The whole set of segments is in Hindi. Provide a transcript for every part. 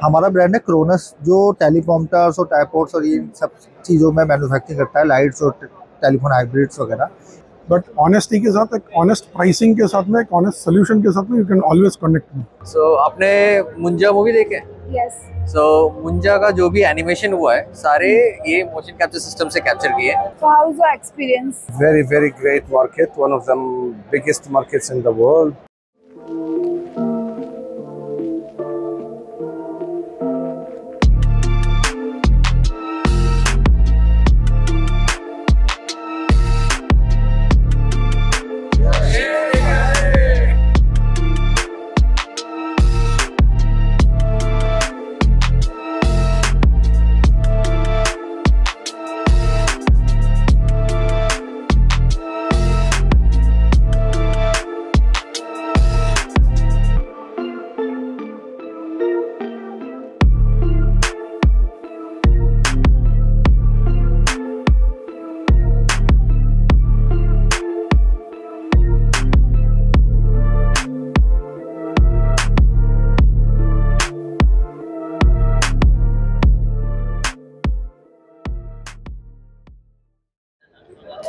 हमारा ब्रांड है क्रोनस, जो टेलीप्रॉम्प्टर्स और टाइपोड्स और ये सब चीज़ों में मैन्युफैक्चरिंग करता है, लाइट्स और टेलीफोन हाइब्रिड्स वगैरह। बट ऑनेस्टी के साथ, एक ऑनेस्ट प्राइसिंग के साथ में, एक ऑनेस्ट सोल्यूशन के साथ में, you can always connect me. So आपने मुंजा मूवी देखे? यस। सो मुंजा का जो भी एनिमेशन हुआ है सारे ये मोशन कैप्चर सिस्टम से कैप्चर किए हैं। So how is your experience? Very great market, one of the biggest markets in the world.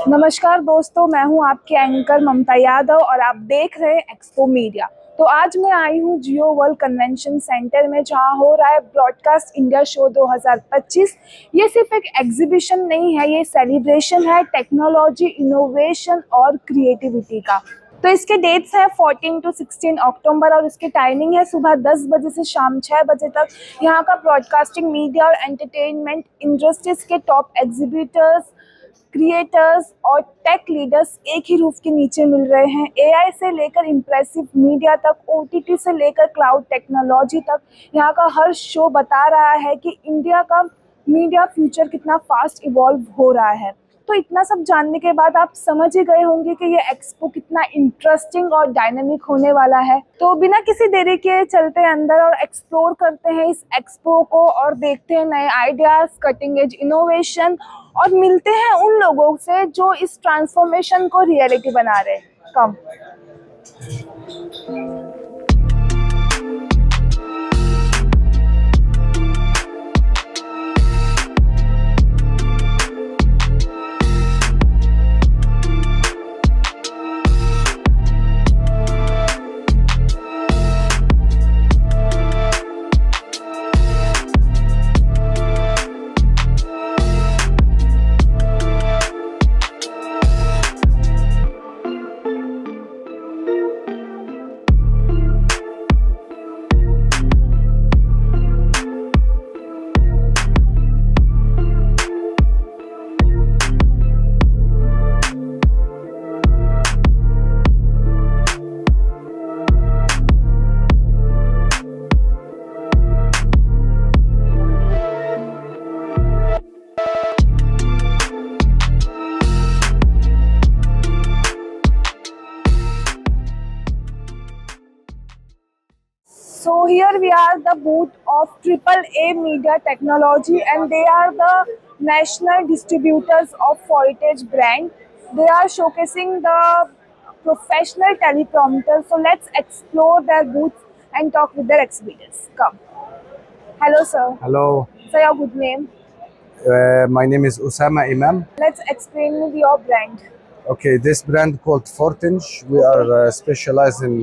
नमस्कार दोस्तों, मैं हूं आपके एंकर ममता यादव और आप देख रहे हैं एक्सपो मीडिया। तो आज मैं आई हूं जियो वर्ल्ड कन्वेंशन सेंटर में, जहां हो रहा है ब्रॉडकास्ट इंडिया शो 2025। ये सिर्फ एक एग्जीबिशन नहीं है, ये सेलिब्रेशन है टेक्नोलॉजी, इनोवेशन और क्रिएटिविटी का। तो इसके डेट्स हैं 14 to 16 अक्टूबर और इसकी टाइमिंग है सुबह 10 बजे से शाम 6 बजे तक। यहाँ का ब्रॉडकास्टिंग, मीडिया और एंटरटेनमेंट इंडस्ट्रीज के टॉप एग्जीबिटर्स, क्रिएटर्स और टेक लीडर्स एक ही रूफ के नीचे मिल रहे हैं। एआई से लेकर इम्प्रेसिव मीडिया तक, ओटीटी से लेकर क्लाउड टेक्नोलॉजी तक, यहाँ का हर शो बता रहा है कि इंडिया का मीडिया फ्यूचर कितना फास्ट इवॉल्व हो रहा है। तो इतना सब जानने के बाद आप समझ ही गए होंगे कि ये एक्सपो कितना इंटरेस्टिंग और डायनामिक होने वाला है। तो बिना किसी देरी के चलते हैं अंदर और एक्सप्लोर करते हैं इस एक्सपो को और देखते हैं नए आइडियाज, कटिंग एज इनोवेशन और मिलते हैं उन लोगों से जो इस ट्रांसफॉर्मेशन को रियलिटी बना रहे हैं। कम So here we are the booth of AAA Media Technology, and they are the national distributors of Fortage brand. They are showcasing the professional teleprompter. So let's explore their booth and talk with their exhibitors. Come. Hello sir. Hello, Sir, your good name? my name is Osama Imam. Let's explain me your brand. Okay, this brand called Fortinge. We are specialized in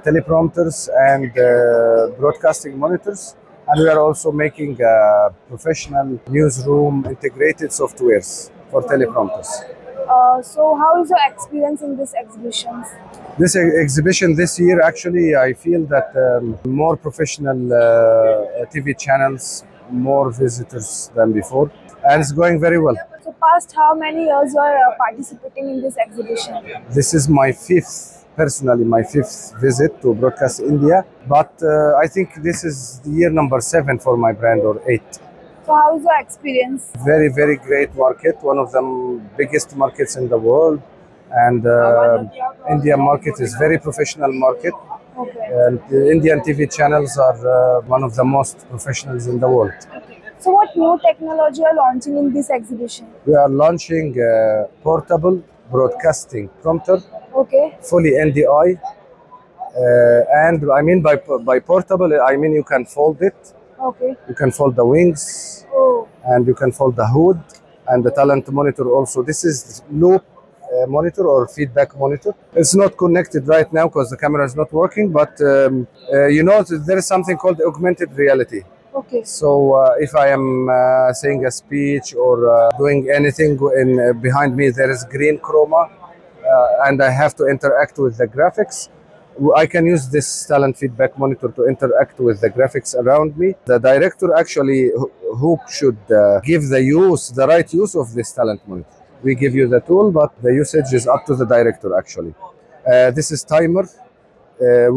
teleprompters and broadcasting monitors, and we are also making professional newsroom integrated softwares for teleprompters. So how is your experience in this exhibitions? This exhibition this year, actually, I feel that more professional TV channels, more visitors than before, and it's going very well. So past how many years you are participating in this exhibition? This is my personally my fifth visit to Broadcast India, but I think this is year number 7 for my brand, or 8. So how is your experience? Very great market, one of the biggest markets in the world, and Indian market is very professional market. Okay. And the Indian TV channels are one of the most professionals in the world. So what new technology are launching in this exhibition? We are launching portable broadcasting prompter, Okay. fully NDI, and I mean by portable, I mean you can fold it Okay. You can fold the wings Oh. and you can fold the hood and the talent monitor also. This is loop monitor or feedback monitor. It's not connected right now because the camera is not working, but you know, there is something called augmented reality. Okay. So if I am saying a speech or doing anything behind me, there is green chroma, and I have to interact with the graphics. I can use this talent feedback monitor to interact with the graphics around me. The director actually who should give the right use of this talent monitor. We give you the tool, but the usage is up to the director actually. This is timer.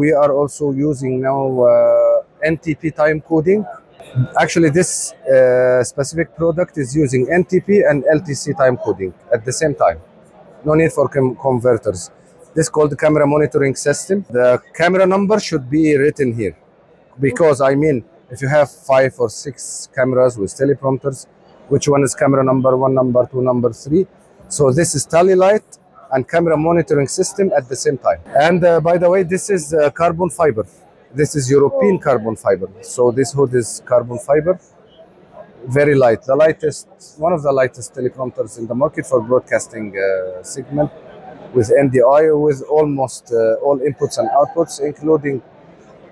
We are also using now NTP time coding. Actually, this specific product is using NTP and LTC time coding at the same time. No need for converters. This is called the camera monitoring system. The camera number should be written here because, I mean, if you have 5 or 6 cameras with teleprompters, which one is camera number 1, number 2, number 3? So this is tally light and camera monitoring system at the same time. And by the way, this is carbon fiber. This is European carbon fiber. So this hood is carbon fiber, very light. The lightest, one of the lightest teleprompters in the market for broadcasting segment, with NDI, with almost all inputs and outputs, including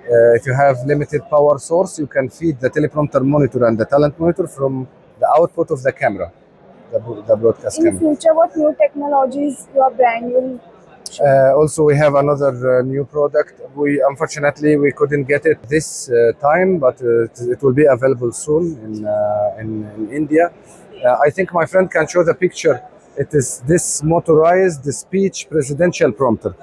if you have limited power source, you can feed the teleprompter monitor and the talent monitor from the output of the camera, the broadcast camera. In future, what new technologies your brand will show? Also, we have another new product. Unfortunately we couldn't get it this time, but it will be available soon in India. I think my friend can show the picture. It is this motorized speech presidential prompter.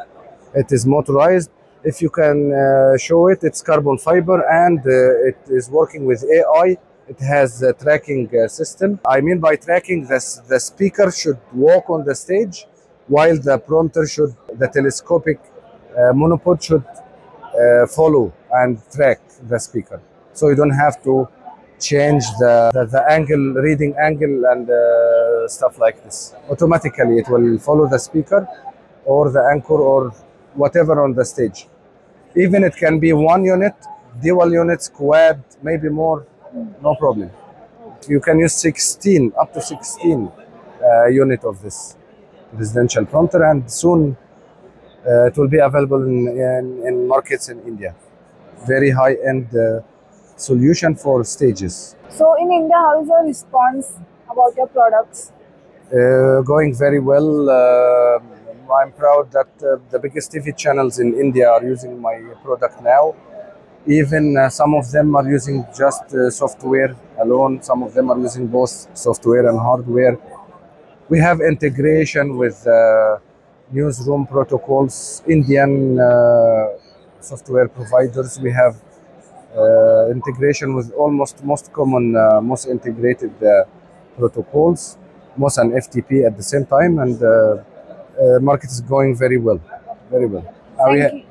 It is motorized. If you can show it, it's carbon fiber and it is working with AI. It has a tracking system. I mean, by tracking, the speaker should walk on the stage, while the prompter should, the telescopic monopod should follow and track the speaker. So you don't have to change the angle, reading angle and stuff like this. Automatically it will follow the speaker or the anchor or whatever on the stage. Even it can be 1 unit, dual units, quad, maybe more, no problem. You can use 16, up to 16 unit of this presidential prompter, and soon it will be available in markets in India. Very high-end solution for stages. So in India, how is your response about your products? Going very well. I'm proud that the biggest TV channels in India are using my product now. Even some of them are using just software alone. Some of them are using both software and hardware. We have integration with newsroom protocols, Indian software providers. We have integration with almost most common, most integrated protocols, MOS and FTP at the same time, and market is going very well, very well.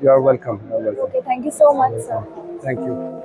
You are welcome. You are welcome. Okay, thank you so much, sir. Thank you.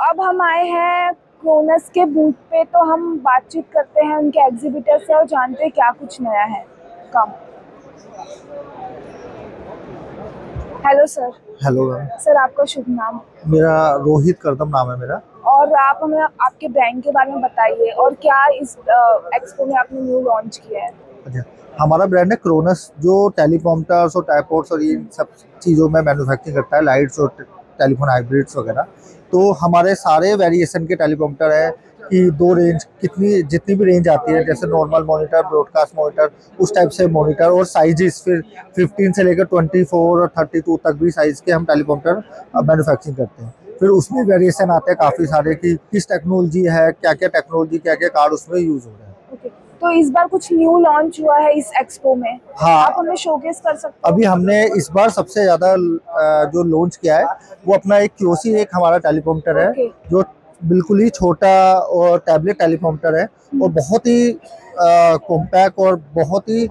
अब हम आए हैं क्रोनस के बूथ पे, तो हम बातचीत करते हैं उनके एग्जीबिटर से और जानते हैं क्या कुछ नया है। कम hello sir. Hello ma'am, sir आपका शुभ नाम? मेरा रोहित करदम नाम है मेरा। और आप हमें आपके ब्रांड के बारे में बताइए और क्या इस एक्सपो में आपने न्यू लॉन्च किया है? अच्छा, हमारा ब्रांड है क्रोनस, जो टेलीप्रॉम्प्टर्स और टाइपोर्ट्स और इन सब चीज़ों में मैन्युफैक्चरिंग करता है, लाइट्स और टेलीफोन हाइब्रिड्स वगैरह। तो हमारे सारे वेरिएशन के टेलीप्रॉम्प्टर है कि दो रेंज जितनी भी रेंज आती है, जैसे नॉर्मल मॉनिटर, ब्रॉडकास्ट मॉनिटर, उस टाइप से मॉनिटर और साइजेस फिर 15 से लेकर 24 और 32 तक भी साइज़ के हम टेलीप्रॉम्प्टर मैन्युफैक्चरिंग करते हैं। फिर उसमें वेरिएशन आते हैं काफ़ी सारे कि किस टेक्नोलॉजी है, क्या क्या टेक्नोलॉजी, क्या क्या कार्ड उसमें यूज़ हो रहे हैं। ओके, तो इस बार कुछ न्यू लॉन्च हुआ है इस एक्सपो में? हाँ, आप हमें शोकेस कर सकते अभी हमने इस बार सबसे ज़्यादा जो लॉन्च किया है वो अपना एक क्यूसी एक हमारा टेलीप्रॉम्प्टर है, ओके। जो बिल्कुल ही छोटा और टैबलेट टेलीप्रॉम्प्टर है और बहुत ही कॉम्पैक्ट और बहुत ही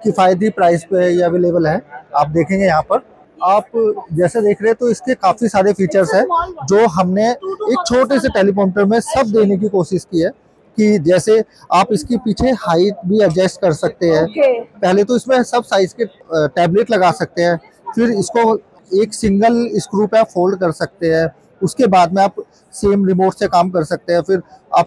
किफ़ायती प्राइस पे ये अवेलेबल है। आप देखेंगे यहाँ पर, आप जैसे देख रहे हैं, तो इसके काफ़ी सारे फीचर्स हैं जो हमने एक छोटे से टेलीप्रॉम्प्टर में सब देने की कोशिश की है। कि जैसे आप इसके पीछे हाइट भी एडजस्ट कर सकते हैं। ओके। पहले तो इसमें सब साइज के टैबलेट लगा सकते हैं, फिर इसको एक सिंगल स्क्रू पे आप फोल्ड कर सकते हैं, उसके बाद में आप सेम रिमोट से काम कर सकते हैं। फिर आप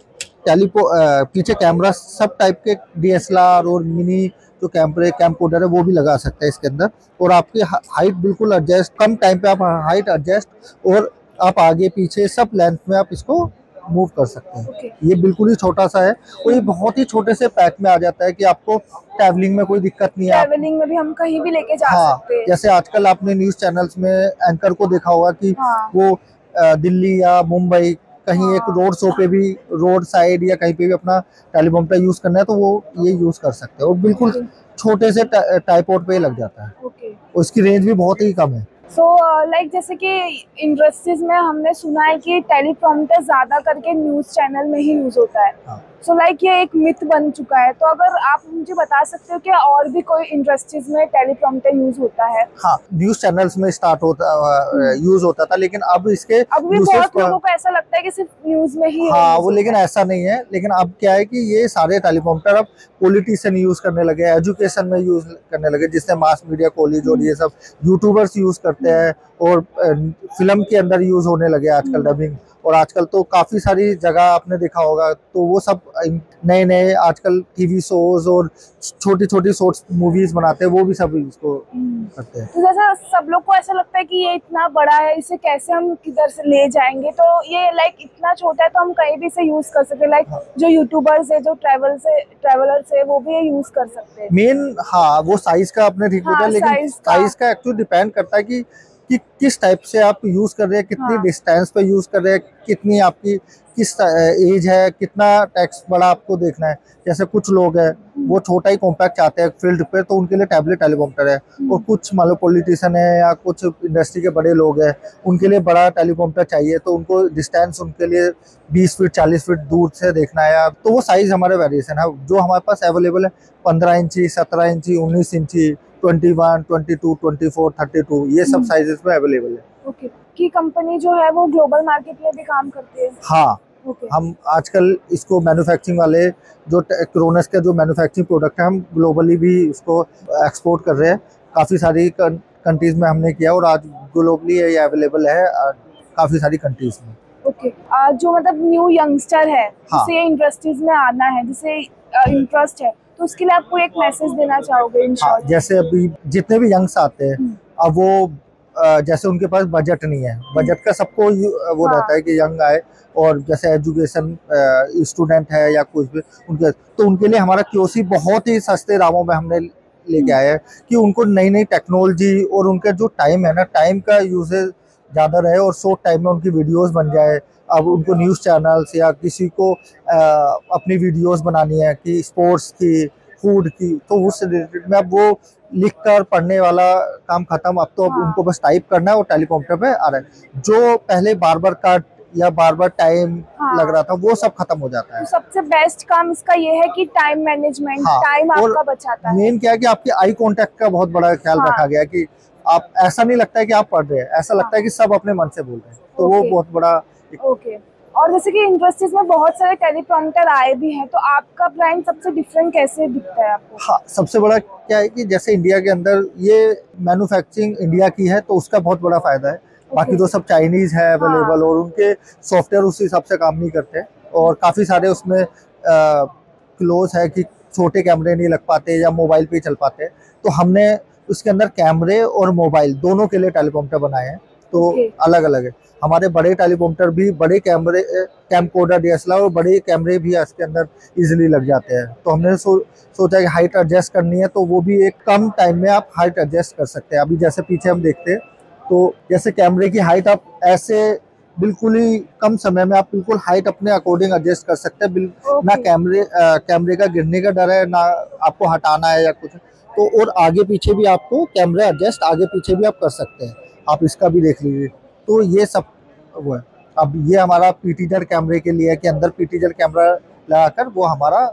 पीछे कैमरा सब टाइप के डीएसएलआर और मिनी जो कैमकोडर है वो भी लगा सकते हैं इसके अंदर, और आपकी हाइट बिल्कुल एडजस्ट, कम टाइम पे आप हाइट एडजस्ट और आप आगे पीछे सब लेंथ में आप इसको मूव कर सकते हैं। ओके। ये बिल्कुल ही छोटा सा है और ये बहुत ही छोटे से पैक में आ जाता है कि आपको ट्रैवलिंग में कोई दिक्कत नहीं है। ट्रैवलिंग में भी हम कहीं भी लेके जा सकते हैं। जैसे आजकल आपने न्यूज़ चैनल्स में एंकर को देखा होगा कि हाँ। वो दिल्ली या मुंबई कहीं एक रोड शो पे भी, रोड साइड या कहीं पे भी अपना टेलीप्रॉम्प्टर यूज करना है तो वो ये यूज कर सकते हैं, और बिल्कुल छोटे से टाइपोड पे लग जाता है। ओके। उसकी रेंज भी बहुत ही कम है। सो लाइक जैसे कि इंडस्ट्रीज में हमने सुना है कि टेलीप्रॉम्प्टर ज्यादा करके न्यूज चैनल में ही यूज होता है। हाँ। सो लाइक ये एक मिथ बन चुका है, तो अगर आप मुझे बता सकते हो कि और भी कोई इंडस्ट्रीज में टेलीप्रॉम्प्टर यूज होता है? हाँ, न्यूज चैनल्स में स्टार्ट होता यूज होता था, लेकिन अब इसके अब भी बहुत लोगों को ऐसा लगता है कि सिर्फ न्यूज में ही हाँ वो, लेकिन ऐसा नहीं है। लेकिन अब क्या है कि ये सारे टेलीप्रॉम्प्टर अब पॉलिटिशियन यूज करने लगे, एजुकेशन में यूज करने लगे, जिससे मास मीडिया, कॉलेज और ये सब यूट्यूबर्स यूज करते हैं, और फिल्म के अंदर यूज होने लगे आजकल डबिंग। और आजकल तो काफी सारी जगह आपने देखा होगा, तो वो सब नए नए आजकल टीवी शोज और छोटी छोटी शॉर्ट्स मूवीज बनाते हैं, वो भी सब इसको करते हैं। तो जैसा सब लोग को ऐसा लगता है कि ये इतना बड़ा है, इसे कैसे हम किधर से ले जाएंगे, तो ये लाइक इतना छोटा है तो हम कहीं भी से यूज कर सकते हैं। लाइक जो यूट्यूबर्स है, जो ट्रेवलर्स है, वो भी ये यूज कर सकते हैं। मेन हाँ, वो साइज का अपने ठीक होता है, लेकिन साइज का एक्चुअली डिपेंड करता है कि किस टाइप से आप यूज कर रहे हैं, कितनी डिस्टेंस पे यूज कर रहे हैं, कितनी आपकी किस एज है, कितना टेक्स्ट बड़ा आपको देखना है। जैसे कुछ लोग हैं वो छोटा ही कॉम्पैक्ट चाहते हैं फील्ड पे, तो उनके लिए टैबलेट टेलीप्रॉम्प्टर है। और कुछ मान लो पॉलिटिशियन है या कुछ इंडस्ट्री के बड़े लोग हैं, उनके लिए बड़ा टेलीप्रॉम्प्टर चाहिए, तो उनको डिस्टेंस उनके लिए 20 फीट 40 फीट दूर से देखना है, तो वो साइज हमारे वेरिएशन है जो हमारे पास अवेलेबल है। 15 इंची, 17 इंची, 19 इंची, 21, 22, 24, 32, ये सब साइजेस में अवेलेबल है। ओके। की कंपनी जो है वो ग्लोबल मार्केट में भी काम करती है? हाँ। ओके। हम आजकल इसको मैन्युफैक्चरिंग वाले जो क्रोनस के जो मैन्युफैक्चरिंग प्रोडक्ट है, हम ग्लोबली भी इसको एक्सपोर्ट कर रहे हैं। काफ़ी सारी कंट्रीज में हमने किया, और आज ग्लोबली ये अवेलेबल है काफ़ी सारी कंट्रीज में। ओके। जो मतलब न्यू यंगस्टर है, हाँ। जिसे इंडस्ट्रीज में आना है, जिसे इंटरेस्ट है, तो उसके लिए आपको एक मैसेज देना चाहोगे इन शॉर्ट? जैसे अभी जितने भी यंग्स आते हैं, अब वो जैसे उनके पास बजट नहीं है, बजट का सबको वो रहता है कि यंग आए, और जैसे एजुकेशन स्टूडेंट है या कुछ भी उनके लिए हमारा क्यूसी बहुत ही सस्ते दामों में हमने लेके आया है कि उनको नई नई टेक्नोलॉजी और उनका जो टाइम है ना, टाइम का यूजेज ज़्यादा रहे और शॉर्ट टाइम में उनकी वीडियोस बन जाए। अब उनको न्यूज़ चैनल्स या किसी को अपनी वीडियोस बनानी है कि स्पोर्ट्स की, फूड की, तो उस रिलेटेड में अब वो लिख कर पढ़ने वाला काम खत्म। अब तो अब उनको बस टाइप करना है और टेलीप्रॉम्प्टर पे आ रहा है। जो पहले बार बार कट या बार बार टाइम लग रहा था, वो सब खत्म हो जाता है। तो सबसे बेस्ट काम इसका ये है कि टाइम मैनेजमेंट, टाइम आपका बचाता है। मेन क्या है कि आपकी आई कांटेक्ट का बहुत बड़ा ख्याल रखा गया कि आप ऐसा नहीं लगता है कि आप पढ़ रहे हैं, ऐसा लगता है कि सब अपने मन से बोल रहे हैं, तो वो बहुत बड़ा। ओके। और जैसे कि इंडस्ट्रीज में बहुत सारे टेलीप्रॉम्प्टर आए भी हैं, तो आपका ब्रांड सबसे डिफरेंट कैसे दिखता है आपको? हाँ, सबसे बड़ा क्या है कि जैसे इंडिया के अंदर ये मैन्युफैक्चरिंग इंडिया की है, तो उसका बहुत बड़ा फायदा है। बाकी तो सब चाइनीज है अवेलेबल, और उनके सॉफ्टवेयर उस हिसाब से काम नहीं करते, और काफ़ी सारे उसमें क्लोज है कि छोटे कैमरे नहीं लग पाते या मोबाइल पे ही चल पाते। तो हमने उसके अंदर कैमरे और मोबाइल दोनों के लिए टेलीप्रॉम्प्टर बनाए हैं, तो अलग अलग है। हमारे बड़े टेलीप्रॉम्प्टर भी बड़े कैमरे, कैमकोडर, डीएसएलआर और बड़े कैमरे भी इसके अंदर इजीली लग जाते हैं। तो हमने सोचा कि हाइट एडजस्ट करनी है, तो वो भी एक कम टाइम में आप हाइट एडजस्ट कर सकते हैं। अभी जैसे पीछे हम देखते हैं, तो जैसे कैमरे की हाइट आप ऐसे बिल्कुल ही कम समय में आप बिल्कुल हाइट अपने अकॉर्डिंग एडजस्ट कर सकते हैं। ना कैमरे का गिरने का डर है, ना आपको हटाना है या कुछ। तो और आगे पीछे भी आपको कैमरा एडजस्ट आगे पीछे भी आप कर सकते हैं। आप इसका भी देख लीजिए। तो ये सब वो है। अब ये हमारा पीटीजर कैमरे के लिए है कि अंदर पीटीजर कैमरा लगाकर वो हमारा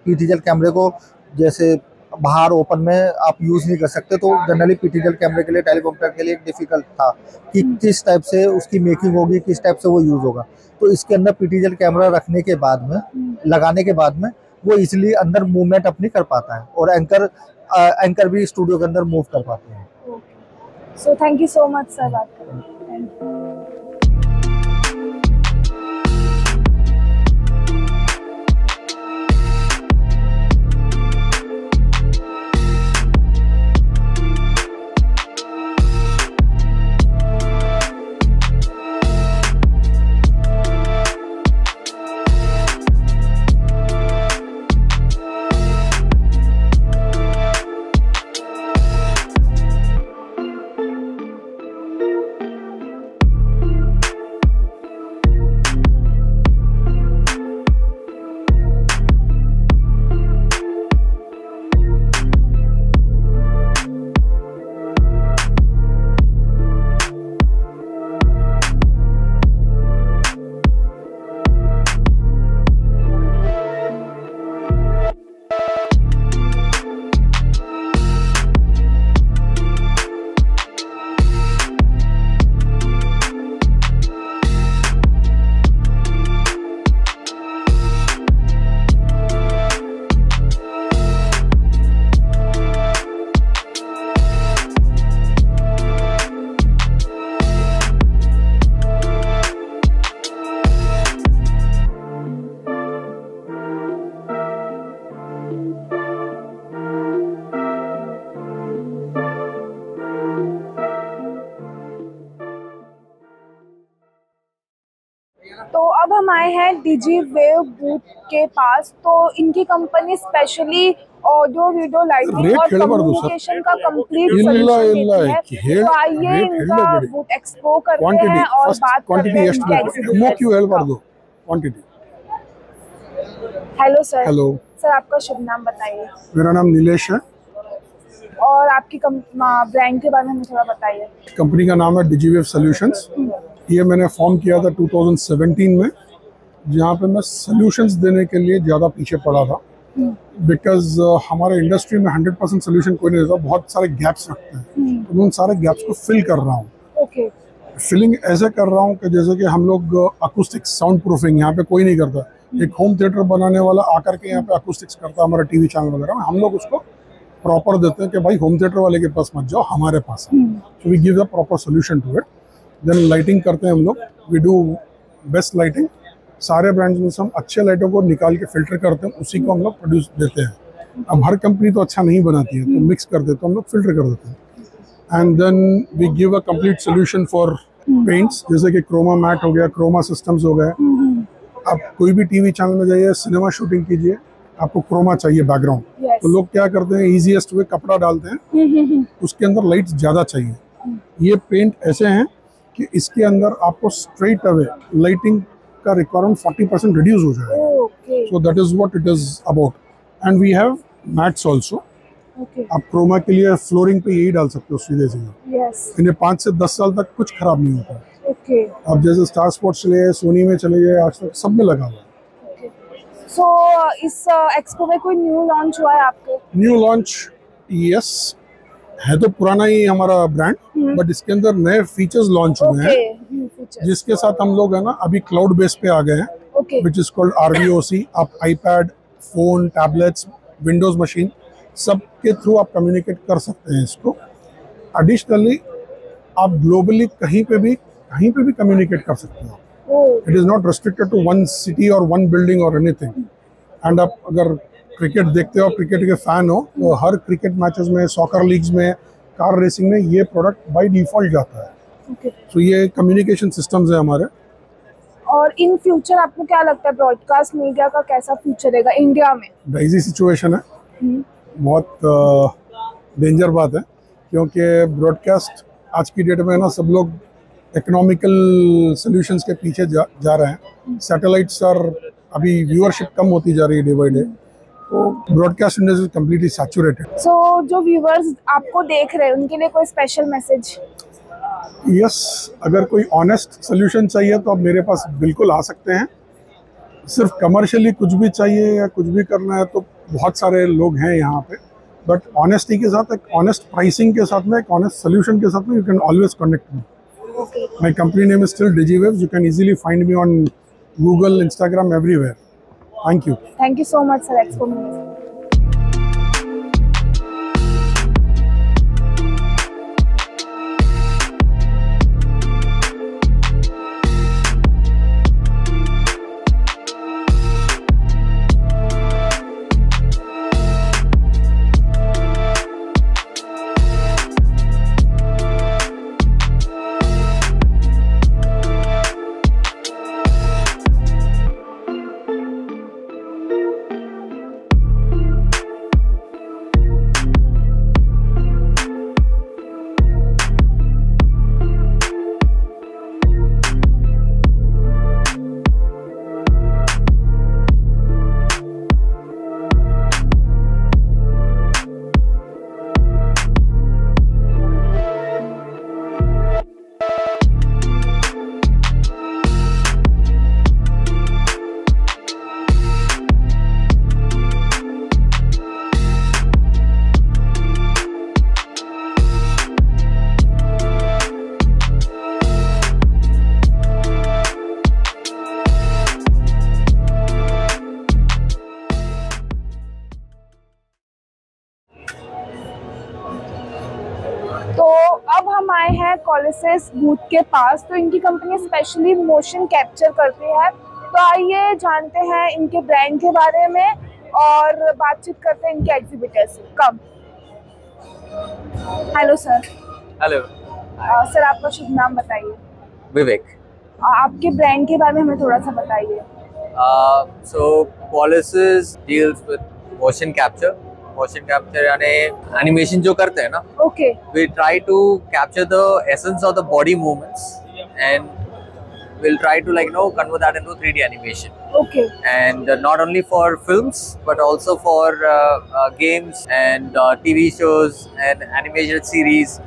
पीटीजर कैमरे को जैसे बाहर ओपन में आप यूज़ नहीं कर सकते, तो जनरली पीटीजर कैमरे के लिए, टेलीप्रॉम्प्टर के लिए डिफिकल्ट था कि किस टाइप से उसकी मेकिंग होगी, किस टाइप से वो यूज़ होगा। तो इसके अंदर पीटीजर कैमरा रखने के बाद में, लगाने के बाद में वो इजीली अंदर मूवमेंट अपनी कर पाता है, और एंकर भी स्टूडियो के अंदर मूव कर पाते हैं। So thank you so much sir, बात करें। Thank you. तो अब हम आए हैं डिजीवेव बूथ के पास। तो इनकी company specially audio, video, lighting और कम्युनिकेशन का कंप्लीट सॉल्यूशन देती है। तो आइए इनका बूथ एक्सप्लोर करते हैं और बात करते हैं इनके exhibition. Hello sir. Hello sir, आपका शुभ नाम बताइए। मेरा नाम नीलेश है, और आपकी ब्रांड के बारे में मुझे थोड़ा बताइए। कंपनी का नाम है डिजीवेव सॉल्यूशंस। ये मैंने फॉर्म किया था 2017 में, जहाँ पे मैं सॉल्यूशंस देने के लिए ज़्यादा पीछे पड़ा था, बिकॉज हमारे इंडस्ट्री में 100% सॉल्यूशन कोई नहीं देता, बहुत सारे गैप्स रखते हैं। तो मैं उन सारे गैप्स को फिल कर रहा हूँ। फिलिंग ऐसे कर रहा हूँ कि जैसे कि हम लोग अकूस्टिक्स, साउंड प्रूफिंग यहाँ पे कोई नहीं करता। एक होम थिएटर बनाने वाला आकर के यहाँ पे अकूस्टिक्स करता है हमारा टीवी चैनल वगैरह में, हम लोग उसको प्रॉपर देते हैं कि भाई होम थिएटर वाले के पास मत जाओ, हमारे पास है। So we give the proper solution to it. Then lighting करते हैं हम लोग, वी डू बेस्ट लाइटिंग। सारे ब्रांड्स में से हम अच्छे लाइटों को निकाल के फिल्टर करते हैं, उसी को हम लोग प्रोड्यूस देते हैं। अब हर कंपनी तो अच्छा नहीं बनाती है, तो मिक्स कर देते हैं हम लोग, फिल्टर कर देते हैं। And then we give a complete solution for paints, जैसे कि क्रोमा मैट हो गया, क्रोमा सिस्टम्स हो गए। आप कोई भी टीवी चैनल में जाइए, सिनेमा शूटिंग कीजिए, आपको क्रोमा चाहिए बैकग्राउंड, तो लोग क्या करते हैं, इजीएस्ट वे कपड़ा डालते हैं, उसके अंदर लाइट्स ज़्यादा चाहिए। ये पेंट ऐसे हैं कि इसके अंदर आपको स्ट्रेट अवे लाइटिंग का रिक्वायरमेंट 40% रिड्यूस हो जाएगा। So that is what it is about. And we have mats also. आप क्रोमा के लिए फ्लोरिंग पे यही डाल सकते हो सीधे सीधे। इन्हें 5 से 10 साल तक कुछ खराब नहीं होता है। अब जैसे स्टार स्पोर्ट्स चले गए, सोनी में चले गए, आज तक सब में लगा हुआ है। सो इस एक्सपो में कोई न्यू लॉन्च हुआ है आपके? न्यू लॉन्च यस है, तो पुराना ही हमारा ब्रांड, बट इसके अंदर नए फीचर्स लॉन्च हुए हैं। फीचर जिसके साथ हम लोग है ना अभी क्लाउड बेस पे आ गए हैं, okay which is called RVOC। आप iPad, phone, tablets, Windows machine सब के थ्रू आप कम्युनिकेट कर सकते हैं इसको। एडिशनली आप ग्लोबली कहीं पे भी कम्युनिकेट कर सकते हो। It is not restricted to one city और वन बिल्डिंग और एनीथिंग। एंड आप अगर क्रिकेट देखते हो, क्रिकेट के फैन हो, तो हर क्रिकेट मैचेस में, सॉकर लीग्स में, कार रेसिंग में ये प्रोडक्ट बाय डिफॉल्ट जाता है। ओके तो ये कम्युनिकेशन सिस्टम्स है हमारे। और इन फ्यूचर आपको क्या लगता है ब्रॉडकास्ट मीडिया का कैसा फ्यूचर रहेगा इंडिया में? डाइजी सिचुएशन है, बहुत डेंजर बात है, क्योंकि ब्रॉडकास्ट आज की डेट में ना सब लोग इकोनॉमिकल सॉल्यूशंस के पीछे जा रहे हैं। सैटेलाइट्स और अभी व्यूअरशिप कम होती जा रही है डे बाय डे, तो broadcast industry is completely saturated. So जो व्यूअर्स आपको देख रहे हैं उनके लिए कोई स्पेशल मैसेज? यस, अगर कोई ऑनेस्ट सोल्यूशन चाहिए तो आप मेरे पास बिल्कुल आ सकते हैं। सिर्फ कमर्शियली कुछ भी चाहिए या कुछ भी करना है तो बहुत सारे लोग हैं यहाँ पे, बट ऑनेस्टी के साथ, एक ऑनेस्ट प्राइसिंग के साथ में, एक ऑनेस्ट सोल्यूशन के साथ में, you can always connect me. My company name is still Digiwaves. You can easily find me on Google, Instagram, everywhere. Thank you so much sir expo में। तो अब हम आए हैं कॉलिसेस बूथ के पास। तो इनकी कंपनी स्पेशली मोशन कैप्चर करती है। तो आइए जानते हैं इनके ब्रांड के बारे में और बातचीत करते हैं इनके एग्जीबिटर से। Come. Hello sir. Hello sir, आपका शुभ नाम बताइए। विवेक। आपके ब्रांड के बारे में हमें थोड़ा सा बताइए। So Qualisys deals with motion capture यानी एनिमेशन जो करते हैं ना, okay we try to capture the essence of the body movements and we'll try to convert that into 3D animation. Okay And not only for films but also for games and TV shows and animated series.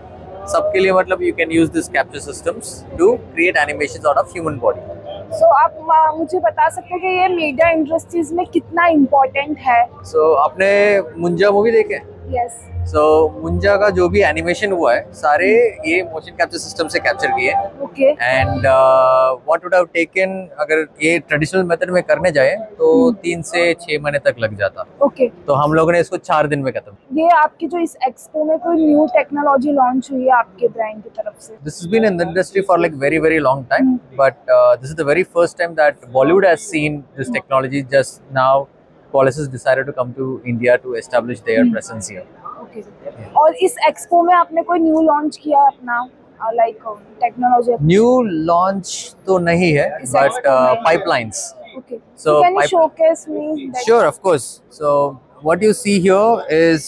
सबके लिए मतलब you can use this capture systems to create animations out of human body. सो आप मुझे बता सकते हैं कि ये मीडिया इंडस्ट्रीज में कितना इम्पोर्टेंट है? सो आपने मुंजा मूवी देखे? यस। सो मुंजा का जो भी एनिमेशन हुआ है सारे ये मोशन कैप्चर सिस्टम से कैप्चर किए। Okay. And what would have taken, अगर ये ट्रेडिशनल मेथड में करने जाए तो 3 से 6 महीने तक लग जाता। ओके। तो हम लोगों ने इसको 4 दिन में खत्म। ये आपकी जो इस एक्सपो में कोई न्यू टेक्नोलॉजी लॉन्च हुई है आपके ब्रांड की तरफ से? This has been in the industry for like very long time, but this is the very first time that Bollywood has seen this technology. Just now Qualisys decided to come to India to establish their presence here. Okay. और इस एक्सपो में आपने कोई न्यू लॉन्च किया है अपना लाइक टेक्नोलॉजी? न्यू लॉन्च तो नहीं है, but pipelines. Okay. So can you showcase me that? Sure, of course. So what you see here is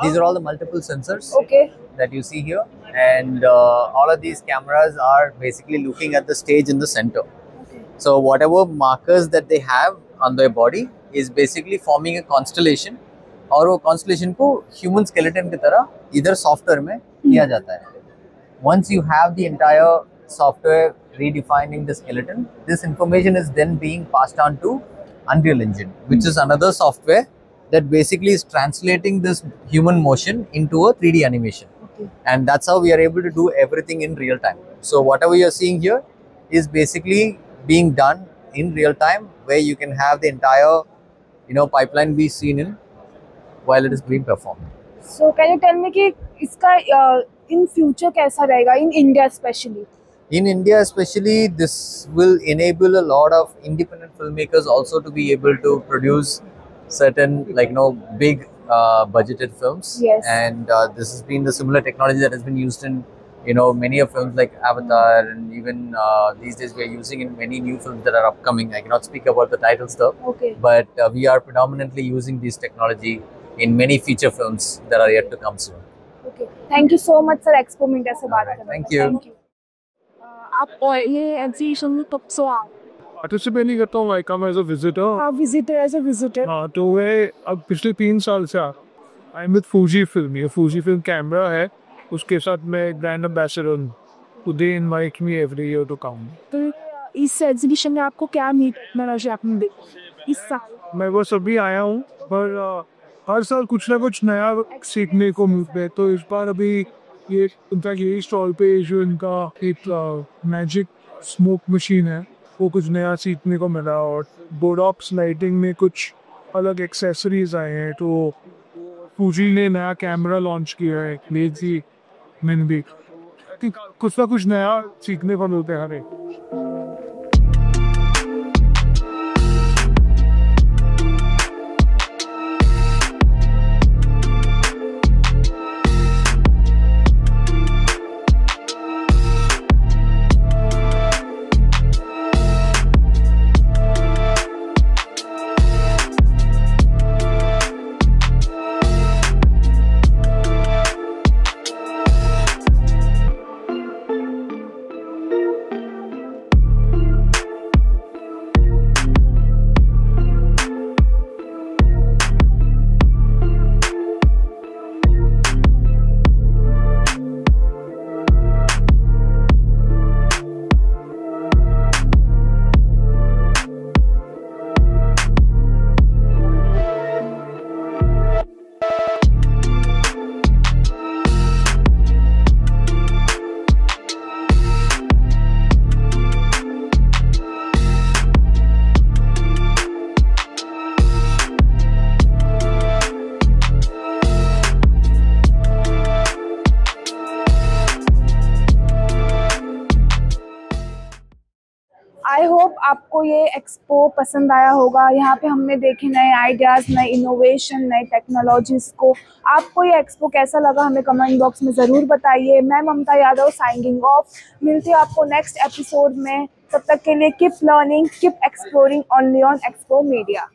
these are all the multiple sensors Okay. that you see here, and all of these cameras are basically looking at the stage in the center. Okay. So whatever markers that they have on their body is basically forming a constellation, और वो constellation को human skeleton की तरह इधर सॉफ्टवेयर में किया जाता है। Once you have the entire software redefining the skeleton, this information is then being passed on to Unreal Engine, which is another software that basically is translating this human motion into a 3D animation. Okay. And that's how we are able to do everything in real time. So whatever you're seeing here is basically being done in real time, where you can have the entire, pipeline be seen in while it is being performed. So can you tell me कि इसका in future कैसा रहेगा in India especially? In India especially, this will enable a lot of independent filmmakers also to be able to produce certain big budgeted films. Yes. And this has been the similar technology that has been used in many of films like Avatar, and even these days we are using in many new films that are upcoming. I cannot speak about the titles though. Okay. But we are predominantly using this technology in many feature films that are yet to come soon. Okay. Thank you so much sir, Expo Media से बात करने Thank का. you. Thank you. आप ये एग्जीबिशन में कब से आ पार्टिसिपेट नहीं करता हूँ, I come as a visitor. आप विजिटर एज अ विजिटर? हाँ, तो मैं अब पिछले 3 साल से I am with Fujifilm. ये फूजी फिल्म कैमरा है, उसके साथ मैं ब्रांड एम्बेसडर हूँ। They invite me every year to come. तो इस एग्जीबिशन में आपको क्या मीट आपने इस साल? मैं बस अभी आया हूँ, पर हर साल कुछ ना कुछ नया सीखने को मिलता है। तो इस बार अभी ये इनफैक्ट यही स्टॉल पे जो इनका एक मैजिक स्मोक मशीन है, वो कुछ नया सीखने को मिला। और बोडॉप्स लाइटिंग में कुछ अलग एक्सेसरीज आए हैं। तो फूजी ने नया कैमरा लॉन्च किया है, लेजी मैंने भी कुछ ना कुछ नया सीखने को मिलता है हर एक। आई होप आपको ये एक्सपो पसंद आया होगा। यहाँ पे हमने देखे नए आइडियाज़, नए इनोवेशन, नए टेक्नोलॉजीज़ को। आपको ये एक्सपो कैसा लगा हमें कमेंट बॉक्स में ज़रूर बताइए। मैं ममता यादव साइनिंग ऑफ। मिलते हैं आपको नेक्स्ट एपिसोड में। तब तक के लिए keep learning, keep exploring only on expo media.